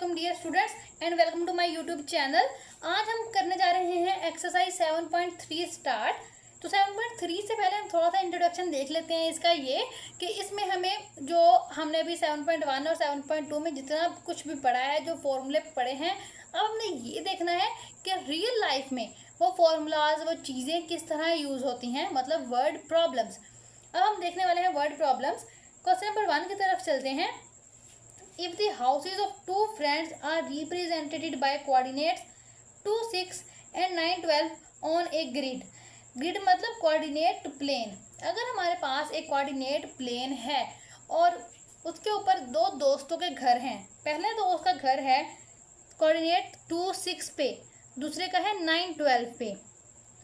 वालेकुम dear students and welcome to my YouTube channel. आज हम करने जा रहे हैं एक्सरसाइज 7.3 स्टार्ट। तो 7.3 से पहले हम थोड़ा सा इंट्रोडक्शन देख लेते हैं इसका, ये कि इसमें हमें जो हमने अभी 7.1 और 7.2 में जितना कुछ भी पढ़ा है, जो फॉर्मूले पढ़े हैं, अब हमने ये देखना है कि रियल लाइफ में वो फॉर्मूलाज, वो चीज़ें किस तरह यूज़ होती हैं, मतलब वर्ड प्रॉब्लम्स। अब हम देखने वाले हैं वर्ड प्रॉब्लम्स। क्वेश्चन नंबर 1 की तरफ चलते हैं। If the houses of two friends are represented by coordinates 2, 6 and 9, 12 on a grid. Grid मतलब कोऑर्डिनेट प्लेन। अगर हमारे पास एक कोऑर्डिनेट प्लेन है और उसके ऊपर दो दोस्तों के घर हैं। पहले दोस्त का घर है कोऑर्डिनेट 2, 6 पे, दूसरे का है 9, 12 पे।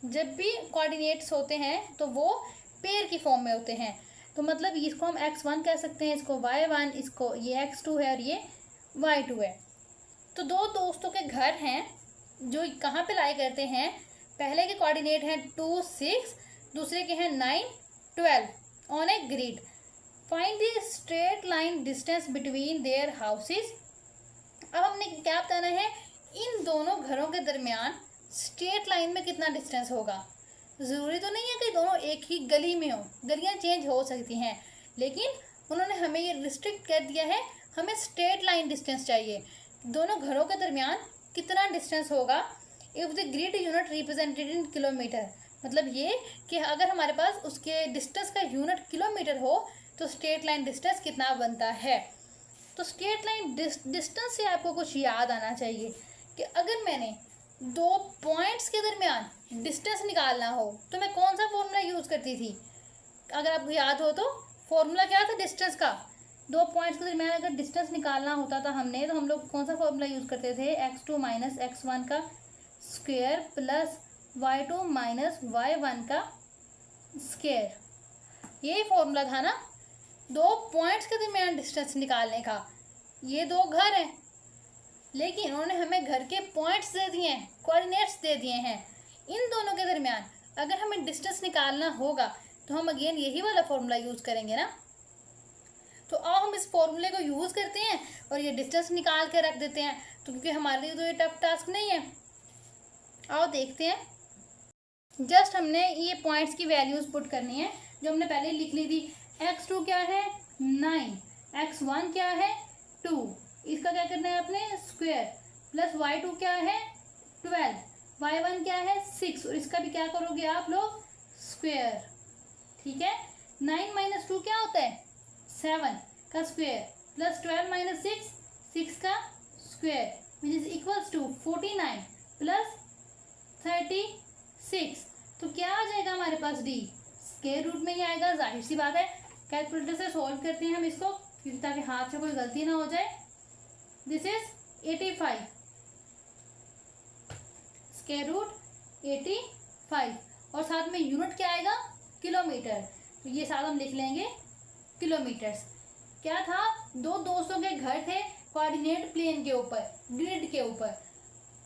जब भी कोऑर्डिनेट्स होते हैं तो वो पेयर की फॉर्म में होते हैं। तो मतलब इसको हम x1 कह सकते हैं, इसको y1, इसको ये x2 है और ये y2 है। तो दो दोस्तों के घर हैं जो कहाँ पे लाई करते हैं। पहले के कोऑर्डिनेट हैं 2, 6, दूसरे के हैं 9, 12 on a grid. Find the straight line distance between their houses. अब हमने क्या बताना है, इन दोनों घरों के दरमियान स्ट्रेट लाइन में कितना डिस्टेंस होगा। ज़रूरी तो नहीं है कि दोनों एक ही गली में हो, गलियां चेंज हो सकती हैं, लेकिन उन्होंने हमें ये रिस्ट्रिक्ट कर दिया है, हमें स्ट्रेट लाइन डिस्टेंस चाहिए। दोनों घरों के दरमियान कितना डिस्टेंस होगा। If the grid unit represented in kilometre, मतलब ये कि अगर हमारे पास उसके डिस्टेंस का यूनिट किलोमीटर हो तो स्ट्रेट लाइन डिस्टेंस कितना बनता है। तो स्ट्रेट लाइन डिस्टेंस से आपको कुछ याद आना चाहिए कि अगर मैंने दो पॉइंट्स के दरमियान डिस्टेंस निकालना हो तो मैं कौन सा फॉर्मूला यूज़ करती थी। अगर आपको याद हो तो फॉर्मूला क्या था डिस्टेंस का। दो पॉइंट्स के दरमियान अगर डिस्टेंस निकालना होता था हमने, तो हम लोग कौन सा फॉर्मूला यूज़ करते थे, x2 माइनस x1 का square plus y2 minus y1 का स्क्वायर। यही फॉर्मूला था ना दो पॉइंट्स के दरमियान डिस्टेंस निकालने का। ये दो घर हैं लेकिन उन्होंने हमें घर के पॉइंट्स दे दिए हैं, कोऑर्डिनेट्स दे दिए हैं। इन दोनों के दरमियान अगर हमें डिस्टेंस निकालना होगा तो हम अगेन यही वाला फॉर्मूला यूज़ करेंगे ना। तो आओ हम इस फॉर्मूले को यूज़ करते हैं और ये डिस्टेंस निकाल के रख देते हैं, तो क्योंकि हमारे लिए तो ये टफ टास्क नहीं है। आओ देखते हैं। जस्ट हमने ये पॉइंट्स की वैल्यूज़ पुट करनी है जो हमने पहले लिख ली थी। x2 क्या है 9, x1 क्या है 2, इसका क्या करना है आपने स्क्वायर, प्लस y2 क्या है 12, y1 क्या है 6 और इसका भी क्या करोगे आप लोग स्क्वायर। ठीक है। 9 माइनस 2 क्या होता है 7 का स्क्वायर, प्लस 12 माइनस 6, 6 का square, which is equals to 49 plus 36। तो क्या आ जाएगा हमारे पास d, स्क्वायर रूट में ही आएगा, जाहिर सी बात है। कैलकुलेटर से सॉल्व करते हैं हम इसको ताकि हाथ से कोई गलती ना हो जाए। दिस इज 85, स्क्वायर रूट 85 और साथ में यूनिट क्या आएगा किलोमीटर। तो ये साथ हम लिख लेंगे किलोमीटर्स। क्या था, दो दोस्तों के घर थे कोऑर्डिनेट प्लेन के ऊपर, ग्रिड के ऊपर,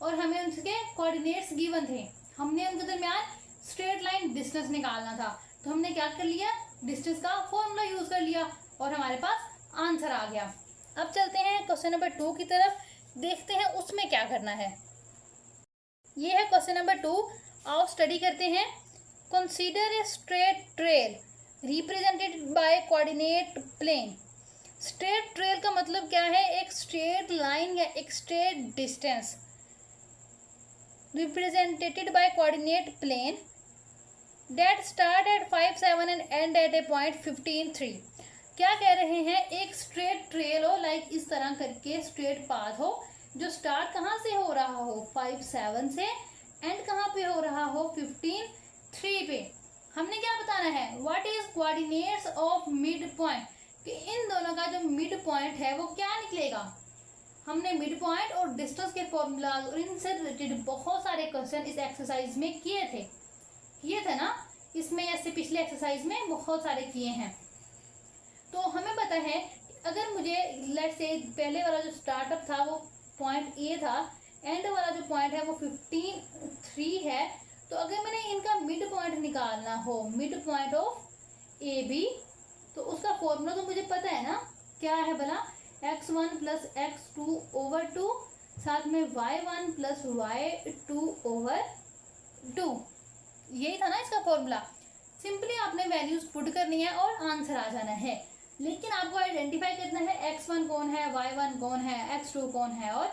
और हमें उनके कोऑर्डिनेट्स गिवन थे। हमने उनके दरमियान स्ट्रेट लाइन डिस्टेंस निकालना था, तो हमने क्या कर लिया, डिस्टेंस का फॉर्मूला यूज कर लिया और हमारे पास आंसर आ गया। अब चलते हैं क्वेश्चन नंबर 2 की तरफ, देखते हैं उसमें क्या करना है। ये है क्वेश्चन नंबर 2। आओ स्टडी करते हैं। Consider a straight trail represented by coordinate plane. Straight trail का मतलब क्या है, एक स्ट्रेट लाइन या एक straight distance represented by coordinate plane that start at 5, 7 and end at a point 15, 3। क्या कह रहे हैं, एक स्ट्रेट ट्रेल हो, लाइक इस तरह करके स्ट्रेट पाथ हो जो स्टार्ट कहाँ से हो रहा हो 5, 7 से, एंड कहाँ पे हो रहा हो 15, 3 पे। हमने क्या बताना है, what is coordinates of mid point, कि इन दोनों का जो मिड पॉइंट है वो क्या निकलेगा। हमने मिड पॉइंट और डिस्टेंस के फॉर्मूलाज और इनसे रिलेटेड बहुत सारे क्वेश्चन इस एक्सरसाइज में किए थे ना, इसमें ऐसे पिछले एक्सरसाइज में बहुत सारे किए हैं। तो हमें पता है कि अगर मुझे लेट्स से पहले वाला जो स्टार्टअप था वो पॉइंट ए था, एंड वाला जो पॉइंट है वो 15, 3 है, तो अगर मैंने इनका मिड पॉइंट निकालना हो, mid point of A B, तो उसका फॉर्मूला तो मुझे पता है ना, क्या है भला, x1 प्लस x2 ओवर 2, साथ में y1 प्लस y2 ओवर 2। यही था ना इसका फॉर्मूला। सिंपली आपने वैल्यूज पुट करनी है और आंसर आ जाना है, लेकिन आपको आइडेंटिफाई करना है x1 कौन है, y1 कौन है, x2 कौन है और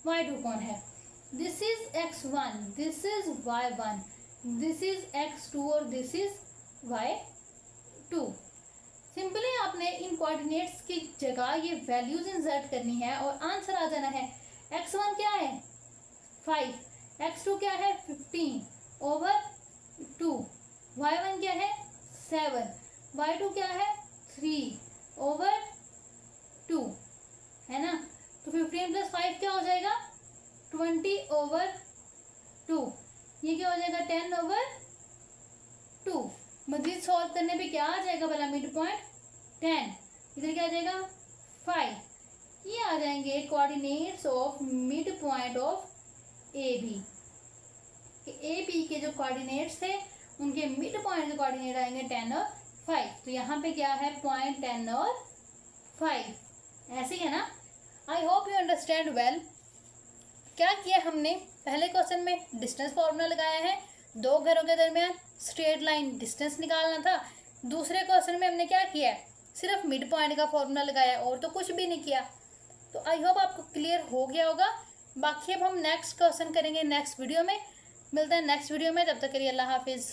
y2 कौन है। This is x1, this is y1, this is x2 और दिस इज y2। सिंपली आपने इन कोऑर्डिनेट्स की जगह ये वैल्यूज इंसर्ट करनी है और आंसर आ जाना है। x1 क्या है 5, x2 क्या है 15 ओवर 2, y1 क्या है 7, y2 क्या है 3 ओवर 2, है ना। तो 15 प्लस 5 क्या हो जाएगा 20 ओवर 2, ये क्या हो जाएगा 10 ओवर 2। मजीद सॉल्व करने पे क्या आ जाएगा भला, मिड पॉइंट 10, इधर क्या आ जाएगा 5। ये आ जाएंगे coordinates of mid point of A B. A B के जो कोऑर्डिनेट्स थे उनके मिड पॉइंट के कोऑर्डिनेट आएंगे 10 और 5। तो यहाँ पे क्या है पॉइंट 10 और 5, ऐसे ही है ना। I hope you understand well. क्या किया हमने, पहले क्वेश्चन में डिस्टेंस फॉर्मूला लगाया है, दो घरों के दरमियान स्ट्रेट लाइन डिस्टेंस निकालना था। दूसरे क्वेश्चन में हमने क्या किया है, सिर्फ मिड पॉइंट का फॉर्मूला लगाया और तो कुछ भी नहीं किया। तो आई होप आपको क्लियर हो गया होगा। बाकी अब हम नेक्स्ट क्वेश्चन करेंगे नेक्स्ट वीडियो में। मिलते हैं नेक्स्ट वीडियो में, तब तक के लिए अल्लाह हाफिज़।